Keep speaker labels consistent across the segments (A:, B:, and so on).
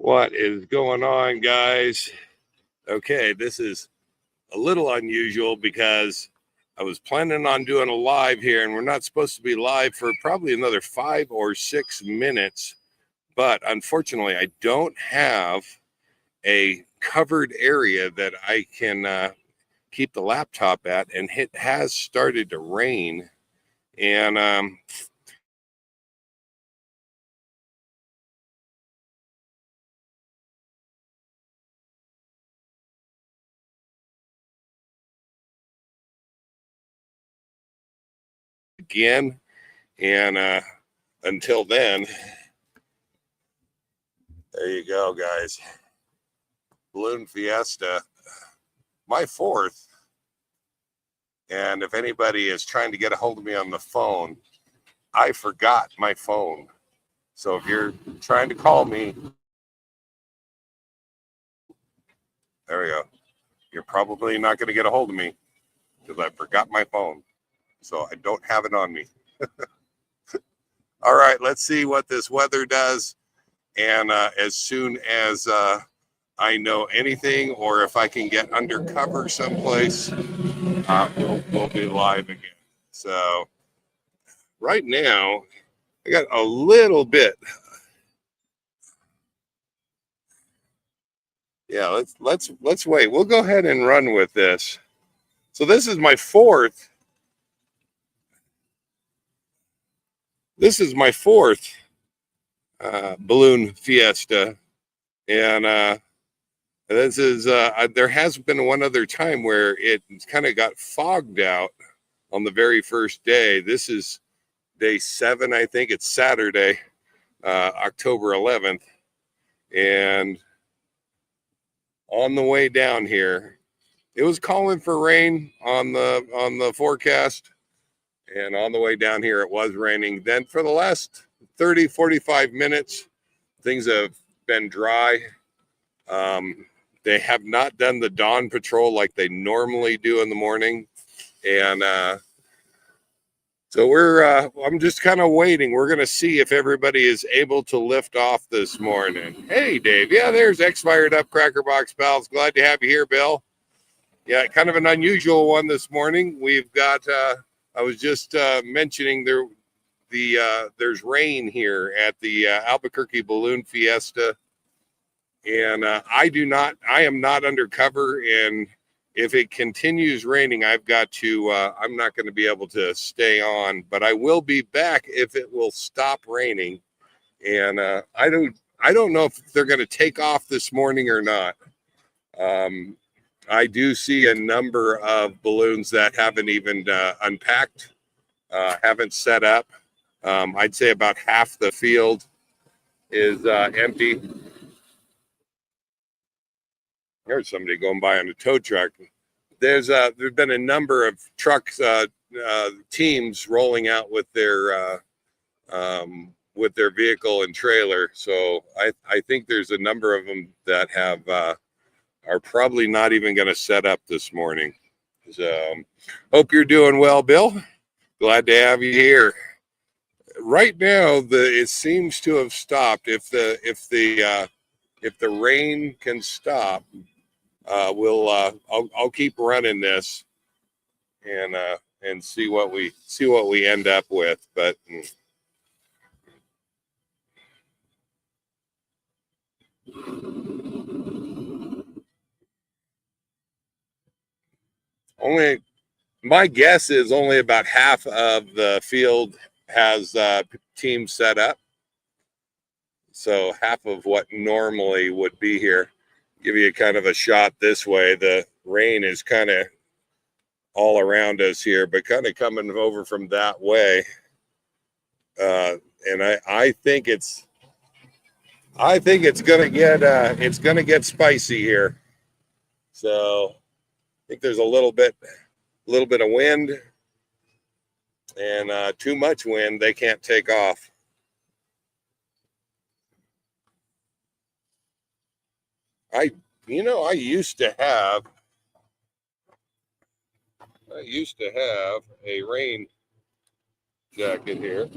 A: What is going on, guys? Okay, this is a little unusual because I was planning on doing a live here, and we're not supposed to be live for probably another 5 or 6 minutes. But unfortunately, I don't have a covered area that I can keep the laptop at, and it has started to rain. And again, and until then, there you go, guys. Balloon Fiesta, my fourth. And if anybody is trying to get a hold of me on the phone, I forgot my phone. So if you're trying to call me, there we go. You're probably not going to get a hold of me because I forgot my phone. So I don't have it on me. All right, let's see what this weather does. And as soon as I know anything, or if I can get undercover someplace, we'll be live again. So right now, I got a little bit. Yeah, let's wait. We'll go ahead and run with this. So this is my fourth. This is my fourth balloon fiesta, and this is there has been one other time where it kind of got fogged out on the very first day. This is day 7, I think. It's Saturday, October 11th, and on the way down here, it was calling for rain on the forecast, and on the way down here it was raining. Then for the last 30-45 minutes, things have been dry. They have not done the dawn patrol like they normally do in the morning, and so I'm just kind of waiting. We're gonna see if everybody is able to lift off this morning. Hey, Dave. Yeah, there's X Fired Up Cracker Box Pals. Glad to have you here, Bill. Yeah, kind of an unusual one this morning. We've got. I was just mentioning there's rain here at the Albuquerque Balloon Fiesta, and I am not undercover, and if it continues raining, I've got to. I'm not going to be able to stay on, but I will be back if it will stop raining. And I don't know if they're going to take off this morning or not. I do see a number of balloons that haven't even unpacked, haven't set up. I'd say about half the field is empty. There's somebody going by on a tow truck. There's been a number of trucks, teams rolling out with their vehicle and trailer. So I think there's a number of them that have are probably not even going to set up this morning. So hope you're doing well, Bill. Glad to have you here. Right now, it seems to have stopped. If the rain can stop, I'll keep running this and see what we end up with. But only my guess is only about half of the field has teams set up. So half of what normally would be here. Give you kind of a shot this way. The rain is kind of all around us here, but kind of coming over from that way. And I think it's gonna get spicy here. So I think there's a little bit of wind, and too much wind, they can't take off. I used to have a rain jacket here.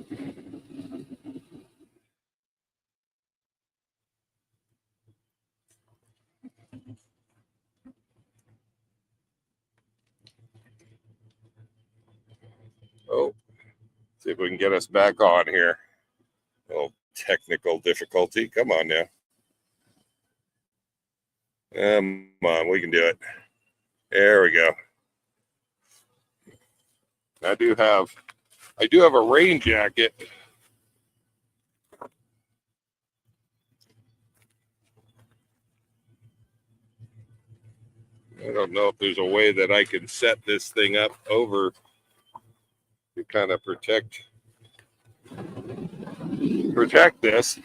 A: See if we can get us back on here. A little technical difficulty. Come on now. Come on, we can do it. There we go. I do have a rain jacket. I don't know if there's a way that I can set this thing up over to kind of protect this.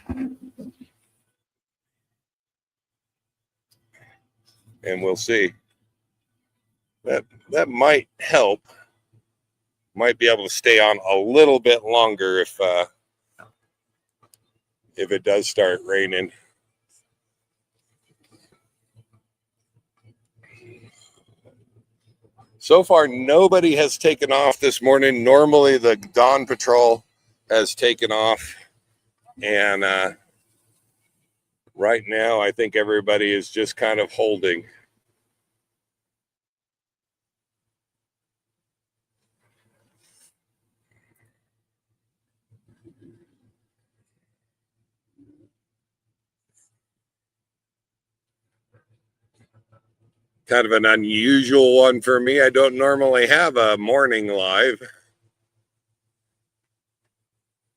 A: And we'll see. That might help. Might be able to stay on a little bit longer if it does start raining. So far, nobody has taken off this morning. Normally, the dawn patrol has taken off, and right now, I think everybody is just kind of holding. Kind of an unusual one for me. I don't normally have a morning live,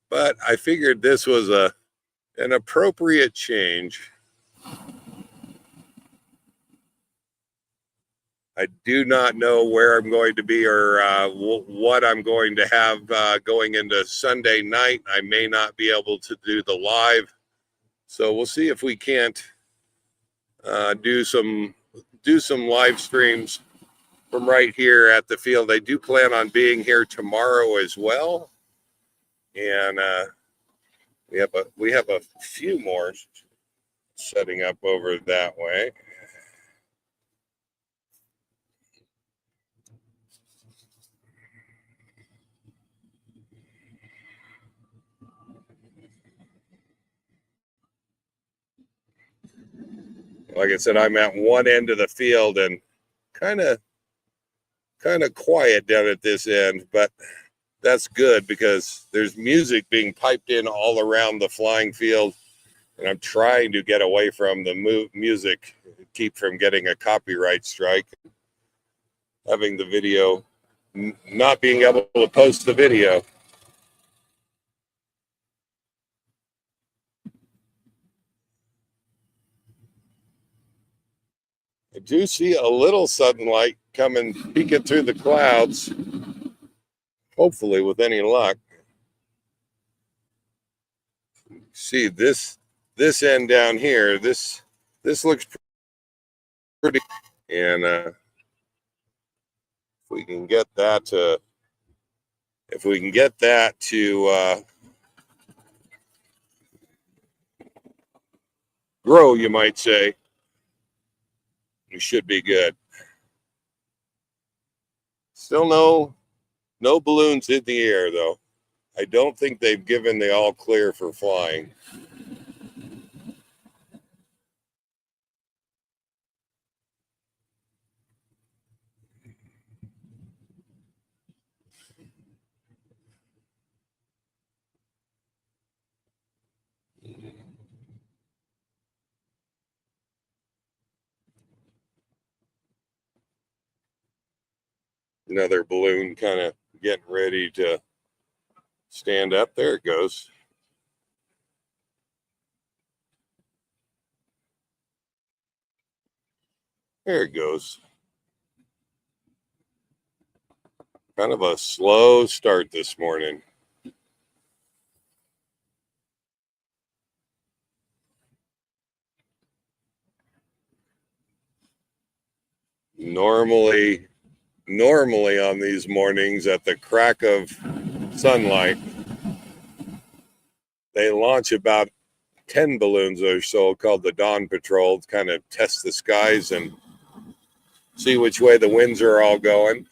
A: but I figured this was an appropriate change. I do not know where I'm going to be or what I'm going to have going into Sunday night. I may not be able to do the live, so we'll see if we can't do some live streams from right here at the field. I do plan on being here tomorrow as well, and we have a few more setting up over that way. Like I said, I'm at one end of the field and kind of quiet down at this end, but that's good because there's music being piped in all around the flying field, and I'm trying to get away from the music, keep from getting a copyright strike, having the video, not being able to post the video. I do see a little sunlight coming, peeking through the clouds, hopefully with any luck. See this end down here, this looks pretty, and if we can get that to grow, you might say, we should be good. Still no balloons in the air though. I don't think they've given the all clear for flying. Another balloon kind of getting ready to stand up. There it goes. There it goes. Kind of a slow start this morning. Normally on these mornings at the crack of sunlight, they launch about 10 balloons or so called the Dawn Patrol to kind of test the skies and see which way the winds are all going.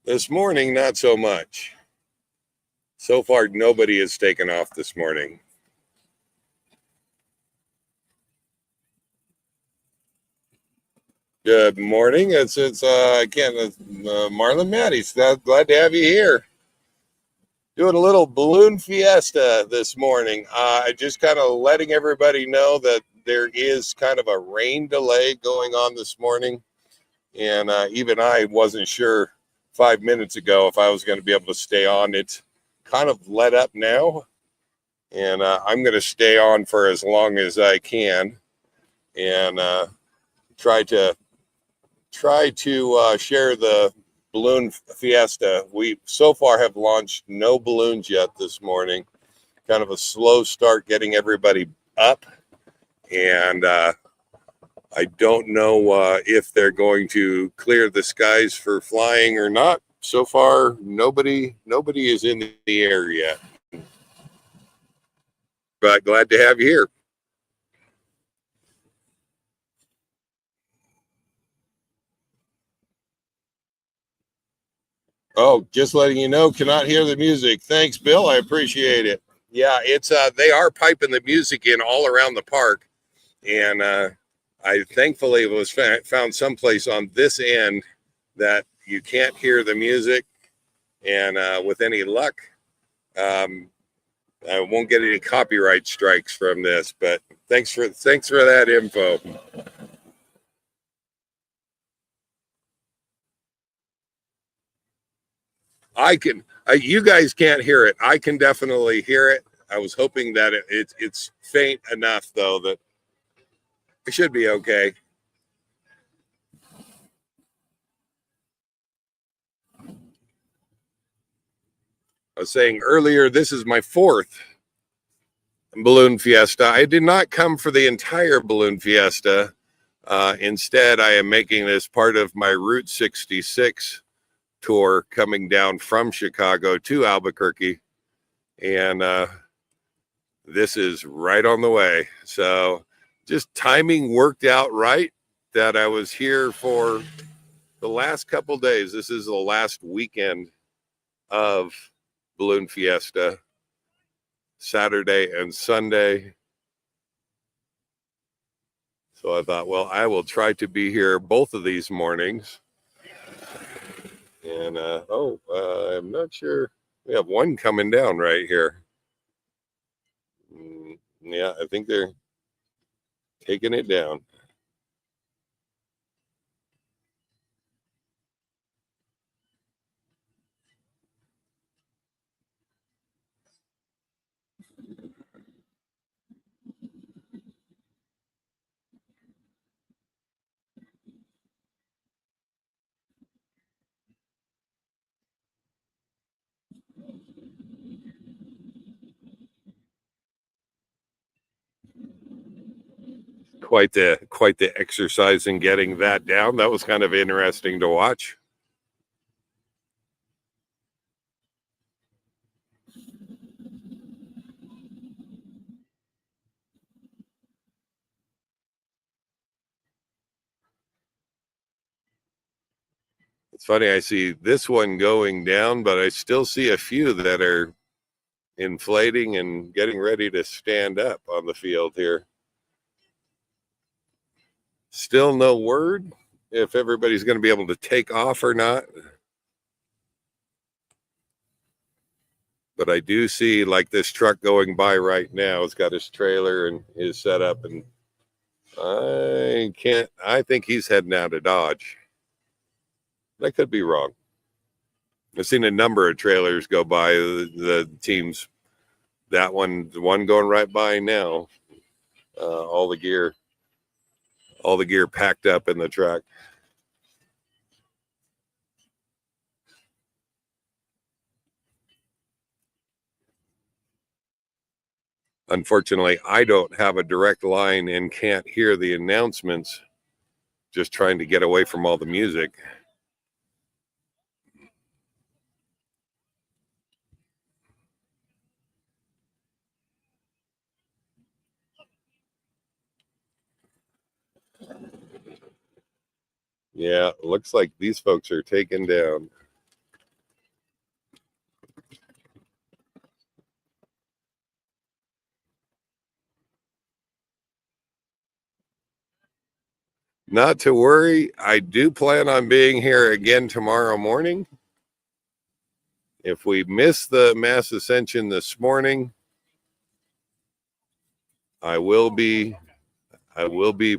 A: This morning, not so much. So far, nobody has taken off this morning. Good morning. It's again Marlon Matty's. Glad to have you here. Doing a little balloon fiesta this morning. I just kind of letting everybody know that there is kind of a rain delay going on this morning, and even I wasn't sure 5 minutes ago if I was going to be able to stay on. It's kind of let up now, and I'm going to stay on for as long as I can, and try to share the balloon fiesta. We so far have launched no balloons yet this morning. Kind of a slow start getting everybody up, and I don't know if they're going to clear the skies for flying or not. So far, nobody is in the air yet. But glad to have you here. Oh, just letting you know, cannot hear the music. Thanks, Bill. I appreciate it. Yeah, it's they are piping the music in all around the park, and I thankfully was found someplace on this end that you can't hear the music, and with any luck, um, I won't get any copyright strikes from this. But thanks for that info. You guys can't hear it. I can definitely hear it. I was hoping that it's faint enough though that it should be okay. I was saying earlier, this is my fourth balloon fiesta. I did not come for the entire balloon fiesta. Instead, I am making this part of my Route 66 tour coming down from Chicago to Albuquerque. And this is right on the way. So just timing worked out right that I was here for the last couple days. This is the last weekend of Balloon Fiesta, Saturday and Sunday. So I thought, well, I will try to be here both of these mornings. And I'm not sure. We have one coming down right here. Yeah, I think they're taking it down. Quite the exercise in getting that down. That was kind of interesting to watch. It's funny, I see this one going down, but I still see a few that are inflating and getting ready to stand up on the field here. Still no word if everybody's going to be able to take off or not. But I do see like this truck going by right now. It's got his trailer and his setup, and I think he's heading out of Dodge. I could be wrong. I've seen a number of trailers go by the teams. That one, the one going right by now. All the gear packed up in the truck. Unfortunately, I don't have a direct line and can't hear the announcements. Just trying to get away from all the music. Yeah, looks like these folks are taken down. Not to worry. I do plan on being here again tomorrow morning. If we miss the mass ascension this morning, I will be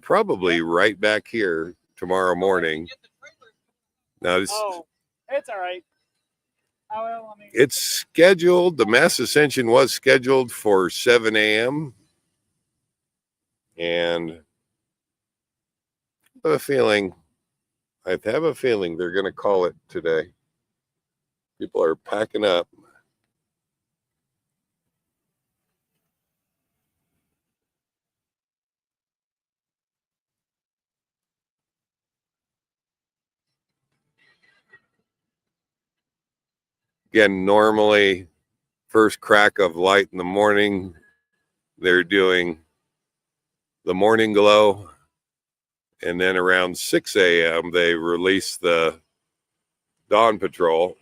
A: probably right back here tomorrow morning. Now
B: it's all right.
A: It's scheduled. The mass ascension was scheduled for 7 a.m. and I have a feeling they're going to call it today. People are packing up. Again, normally first crack of light in the morning, they're doing the morning glow. And then around 6 a.m., they release the dawn patrol.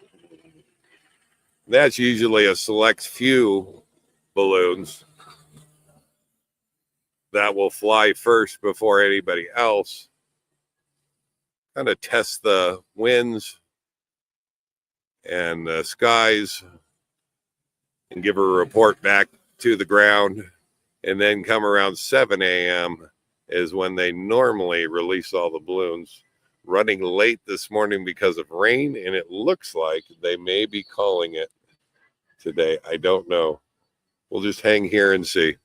A: That's usually a select few balloons that will fly first before anybody else. Kind of test the winds and the skies and give a report back to the ground. And then come around 7 a.m. is when they normally release all the balloons. Running late this morning because of rain, and it looks like they may be calling it today. I don't know. We'll just hang here and see.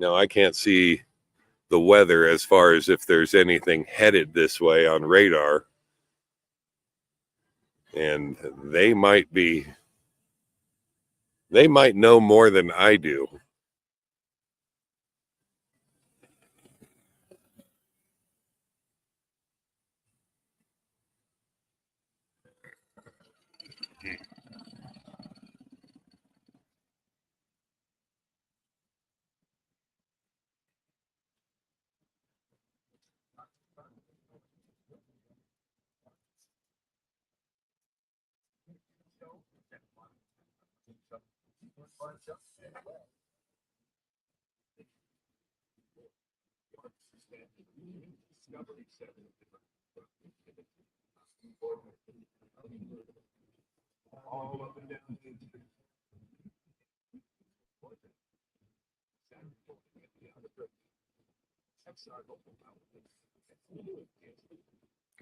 A: Now, I can't see the weather as far as if there's anything headed this way on radar. And they might know more than I do.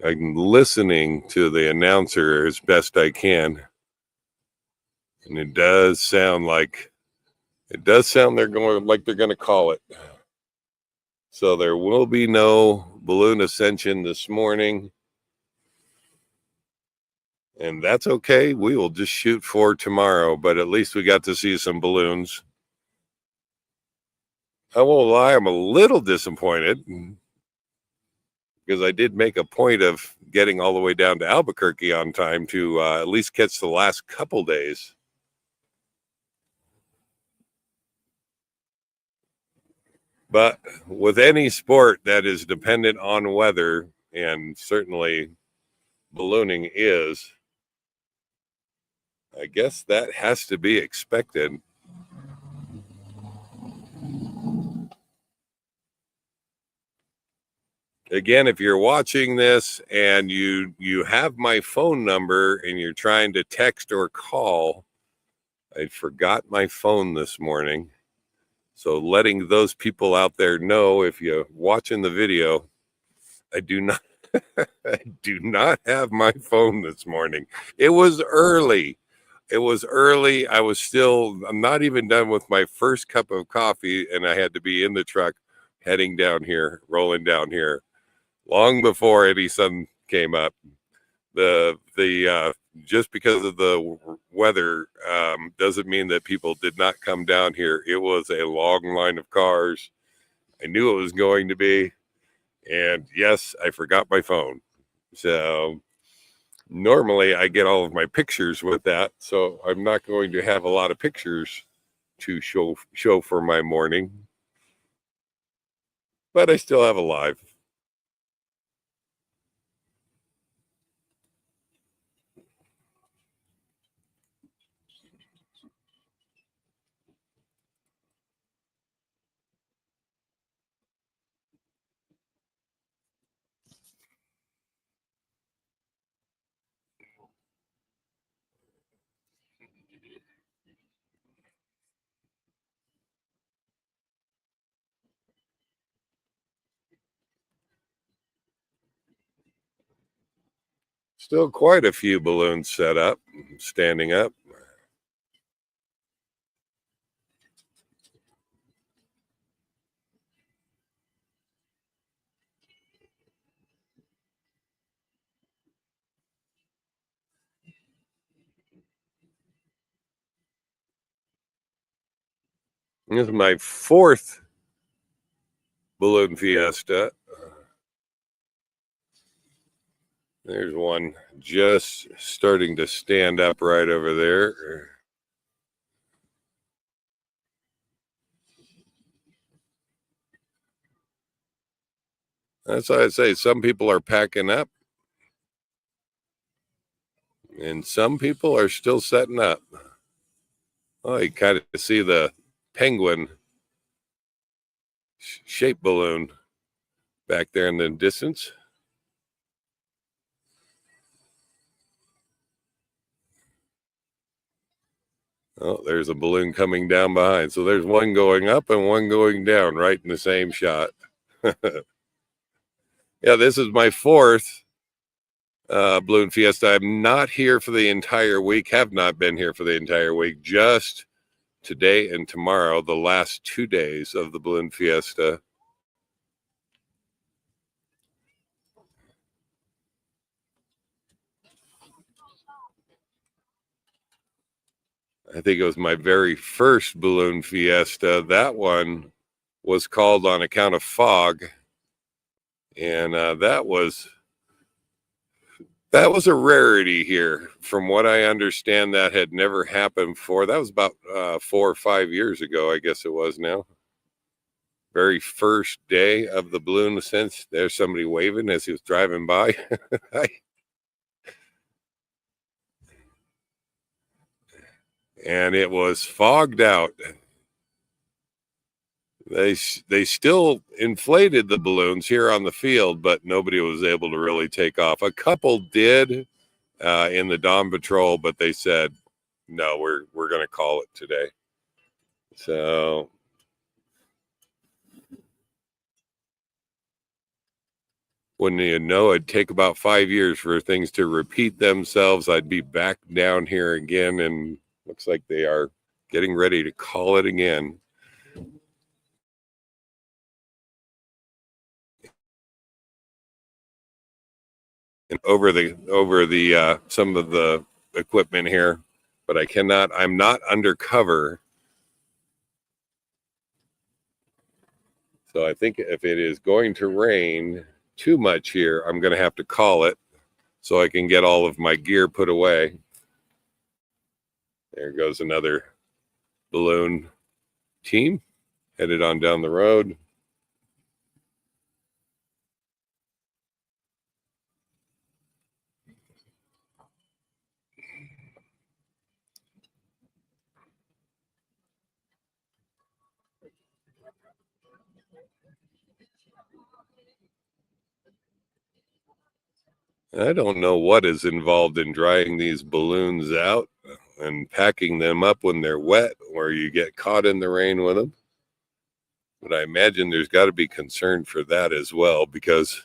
A: I'm listening to the announcer as best I can, and it does sound they're going to call it. So there will be no balloon ascension this morning, and that's okay. We will just shoot for tomorrow, but at least we got to see some balloons. I won't lie, I'm a little disappointed because I did make a point of getting all the way down to Albuquerque on time to at least catch the last couple days. But with any sport that is dependent on weather, and certainly ballooning is, I guess that has to be expected. Again, if you're watching this and you have my phone number and you're trying to text or call, I forgot my phone this morning. So letting those people out there know, if you're watching the video, I do not I do not have my phone this morning. It was early. I'm not even done with my first cup of coffee, and I had to be in the truck heading down here, rolling down here, long before any sun came up. The just because of the weather doesn't mean that people did not come down here. It was a long line of cars. I knew it was going to be, and yes, I forgot my phone. So normally I get all of my pictures with that, so I'm not going to have a lot of pictures to show for my morning, but I still have a live. Still quite a few balloons set up, standing up. This is my 4th balloon fiesta. There's one just starting to stand up right over there. That's why I say some people are packing up and some people are still setting up. Oh, you kind of see the penguin shaped balloon back there in the distance. Oh, there's a balloon coming down behind. So there's one going up and one going down right in the same shot. Yeah, this is my 4th balloon fiesta. I'm not here for the entire week, have not been here for the entire week, just today and tomorrow, the last 2 days of the balloon fiesta. I think it was my very first balloon fiesta. That one was called on account of fog, and that was a rarity here. From what I understand, that had never happened before. That was about 4 or 5 years ago, I guess it was now. Very first day of the balloon ascent. There's somebody waving as he was driving by. And it was fogged out. They still inflated the balloons here on the field, but nobody was able to really take off. A couple did in the dawn patrol, but they said, no, we're going to call it today. So when you know it'd take about 5 years for things to repeat themselves, I'd be back down here again, and looks like they are getting ready to call it again. And over the some of the equipment here, but I'm not undercover. So I think if it is going to rain too much here, I'm going to have to call it so I can get all of my gear put away. There goes another balloon team headed on down the road. I don't know what is involved in drying these balloons out and packing them up when they're wet, or you get caught in the rain with them. But I imagine there's got to be concern for that as well, because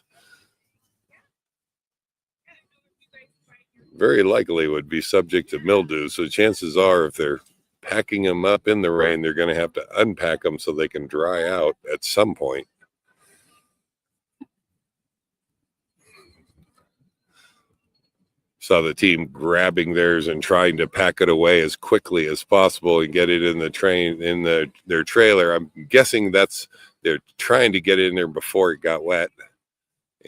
A: very likely would be subject to mildew. So chances are, if they're packing them up in the rain, they're going to have to unpack them so they can dry out at some point. Saw the team grabbing theirs and trying to pack it away as quickly as possible and get it in the train in their trailer. I'm guessing they're trying to get it in there before it got wet,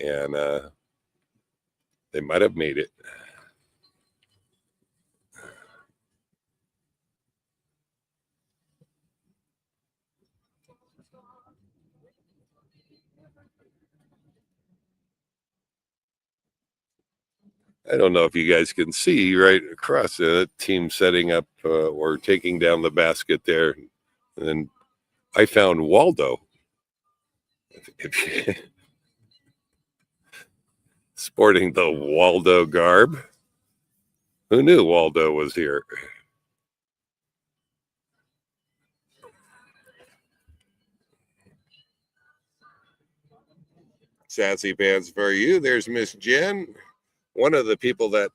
A: and they might have made it. I don't know if you guys can see right across the team setting up or taking down the basket there. And then I found Waldo. Sporting the Waldo garb. Who knew Waldo was here? Sassy pants for you. There's Miss Jen. one of the people that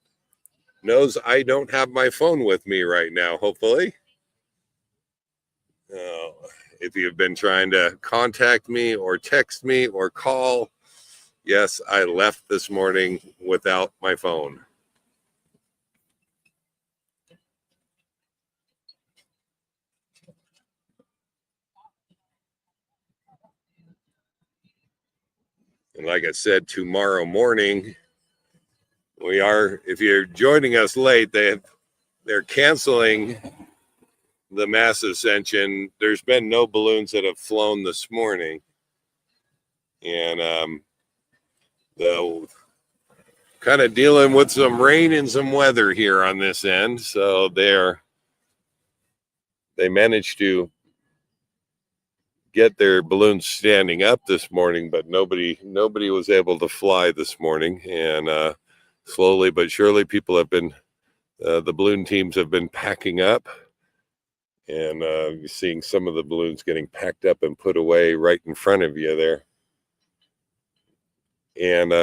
A: knows I don't have my phone with me right now, hopefully. If you've been trying to contact me or text me or call, yes, I left this morning without my phone. And like I said, tomorrow morning, if you're joining us late, they're canceling the mass ascension. There's been no balloons that have flown this morning. And the kind of dealing with some rain and some weather here on this end. So they managed to get their balloons standing up this morning, but nobody was able to fly this morning. And slowly but surely, people have been the balloon teams have been packing up, and you're seeing some of the balloons getting packed up and put away right in front of you there. And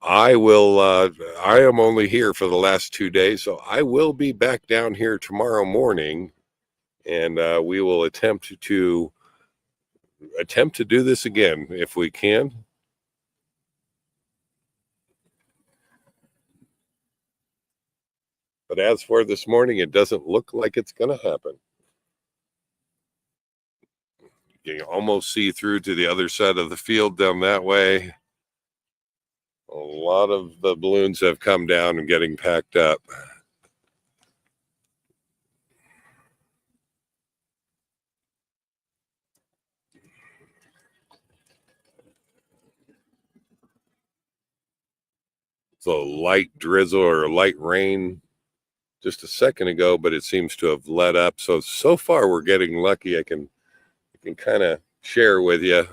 A: I am only here for the last 2 days, so I will be back down here tomorrow morning, and we will attempt to do this again if we can. But as for this morning, it doesn't look like it's going to happen. You can almost see through to the other side of the field down that way. A lot of the balloons have come down and getting packed up. So light drizzle or light rain just a second ago, but it seems to have let up. So far we're getting lucky. I can kind of share with you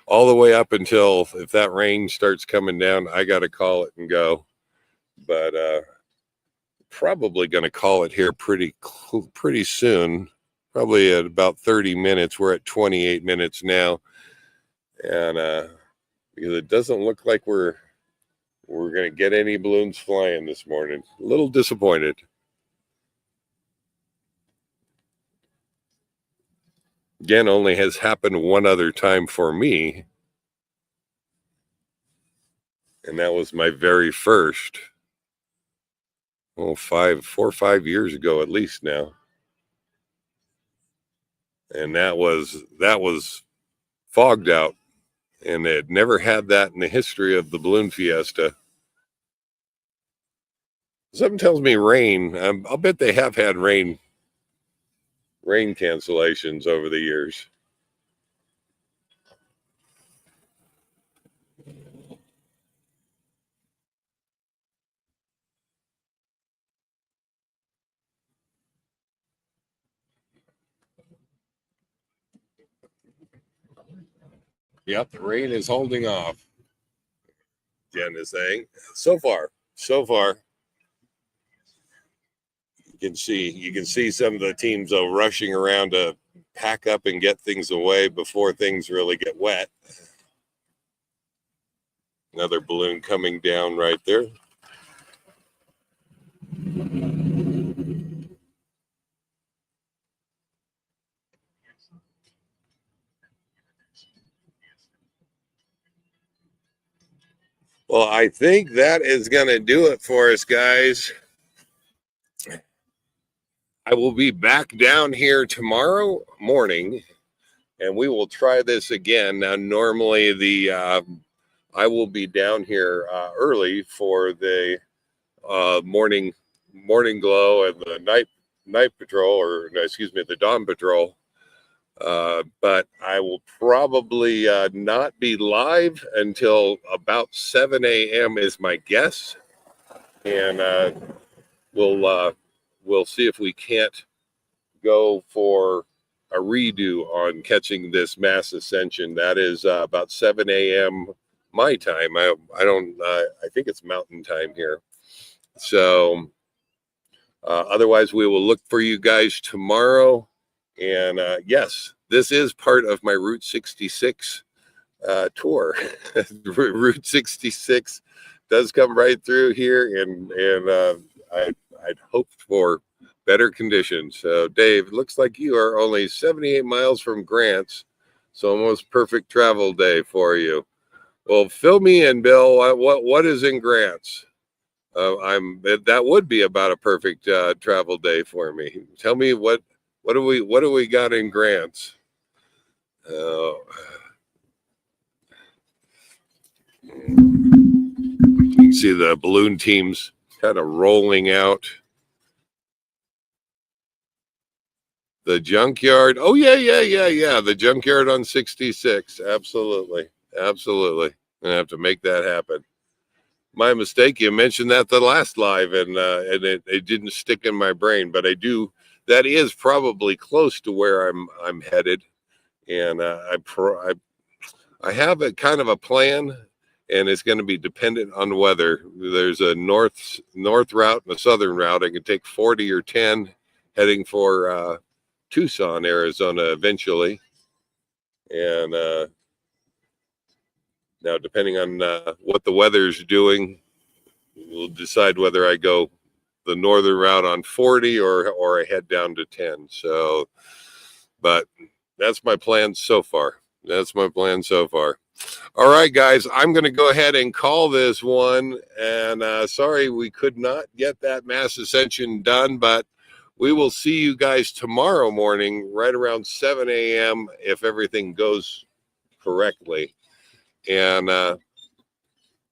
A: all the way up until if that rain starts coming down, I got to call it and go. But probably going to call it here pretty soon, probably at about 30 minutes. We're at 28 minutes now. And because it doesn't look like we're going to get any balloons flying this morning. A little disappointed. Again, only has happened one other time for me. And that was my very first, 4 or 5 years ago at least now. And that was fogged out. And they had never had that in the history of the Balloon Fiesta. Something tells me rain. I'll bet they have had rain cancellations over the years. Yep, the rain is holding off. Jen is saying, so far. You can see some of the teams rushing around to pack up and get things away before things really get wet. Another balloon coming down right there. Well, I think that is going to do it for us, guys. I will be back down here tomorrow morning, and we will try this again. Now, normally I will be down here early for the morning glow and the night patrol, or no, excuse me, the dawn patrol. But I will probably not be live until about 7 a.m. is my guess, and we'll see if we can't go for a redo on catching this mass ascension. That is about 7 a.m. my time. I think it's mountain time here. So otherwise, we will look for you guys tomorrow. And yes, this is part of my Route 66 tour. Route 66 does come right through here, and I'd hoped for better conditions. So, Dave, looks like you are only 78 miles from Grants, so almost perfect travel day for you. Well, fill me in, Bill. What is in Grants? That would be about a perfect travel day for me. Tell me what do we got in Grants? You can see the balloon teams kind of rolling out. The junkyard. Oh, yeah. The junkyard on 66. Absolutely. I'm gonna have to make that happen. My mistake. You mentioned that the last live, and it didn't stick in my brain, but I do. That is probably close to where I'm headed, and I have a kind of a plan, and it's going to be dependent on weather. There's a north route and a southern route. I can take 40 or 10 heading for Tucson, Arizona eventually. And now, depending on what the weather's doing, we'll decide whether I go the northern route on 40 or I head down to 10. So, but that's my plan so far. All right, guys, I'm going to go ahead and call this one. And sorry, we could not get that mass ascension done, but we will see you guys tomorrow morning right around 7 a.m. if everything goes correctly. And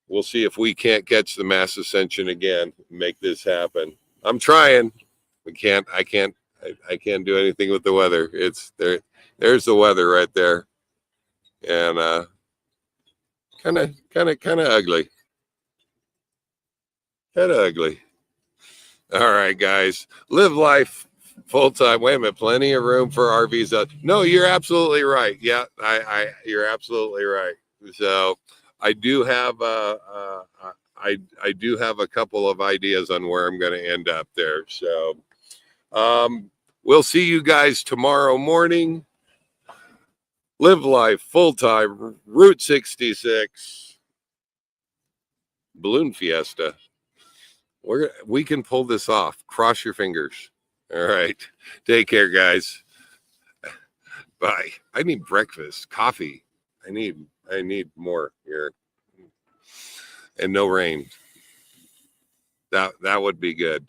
A: we'll see if we can't catch the mass ascension again, make this happen. I'm trying. I can't do anything with the weather. It's there. There's the weather right there. And kind of ugly. All right, guys, live life full time. Wait a minute, plenty of room for RVs. No, you're absolutely right. Yeah, you're absolutely right. So I do have I do have a couple of ideas on where I'm going to end up there. So we'll see you guys tomorrow morning. Live life full time. Route 66 Balloon Fiesta. We can pull this off. Cross your fingers. All right. Take care, guys. Bye. I need breakfast, coffee. I need more here. And no rain. That would be good.